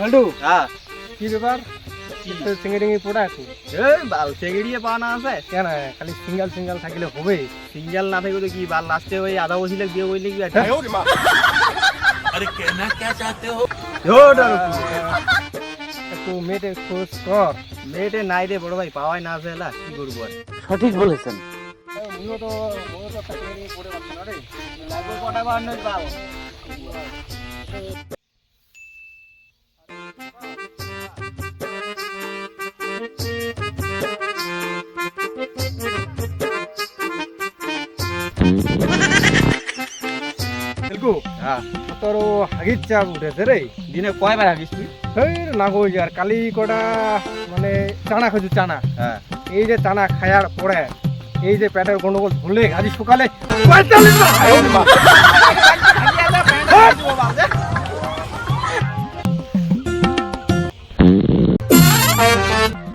ঘাল্টু হ্যাঁ কি ব্যাপার চিংড়ি পোড়া আছে এই বাল চেঙ্গিড়িয়ে পাওয়া না আছে কেন খালি সিঙ্গেল সিঙ্গেল থাকলে হবে সিঙ্গেল না থাকলে তো কি বাল লাস্টে ওই আধা বসিলে দিয়ে বইলে কি अरे कहना क्या चाहते हो একটু মেয়েটে খোঁজ কর মেয়েটে নাই রে বড় ভাই পাওয়াই না আছে এলা কি করবো আর সঠিক বলেছেন মুইও তো চিংড়ি পড়ে পারছি না রে লাগবে কটা বার নয় বাল দেখো হ্যাঁ তোর হাগির চাপ উঠেছে রে দিনে কয়বার হাগিস তুই এই না গো আর কালি কটা মানে চানা খাজু চানা হ্যাঁ এই যে চানা খায়ার পরে এই যে পেটের গন্ডগোল ধরলে আজ সকালে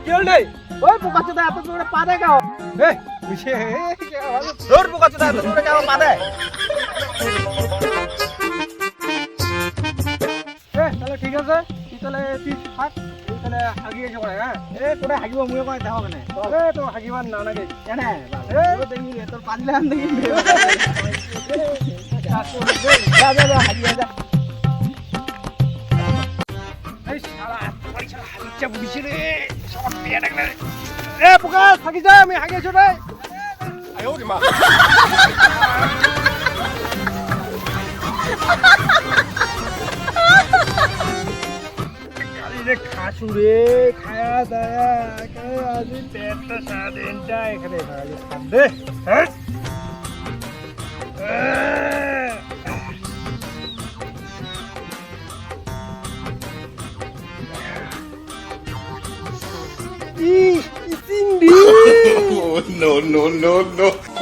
কি হল রে ওই পোকা চোদা এত জোরে পা দে গাও তোর পোকা চোদা এত জোরে গাও পা দে তাহলে ঠিক আছে তুই তাহলে তুই থাক তুই তাহলে হাগিয়ে এসে পড়ে হ্যাঁ এ তোরে হাগিব মুই কই দেখাও কেনে তো হাগিবার না নাকি কেনে দেখি তোর পাজলে আন দেখি যা যা যা হাগিয়ে যা এই শালা তোমার শালা হাগির চাপ উঠেছে রে সব পেয়ে ডাকলে এ পোকা থাকি যা আমি হাগিয়েছো রে রে খাসু রে খায়া দায়া খায়া আজি পেটটা সারাদিনটা এখানে খালি খান্দে হ্যাঁ চিংড়ি no no no no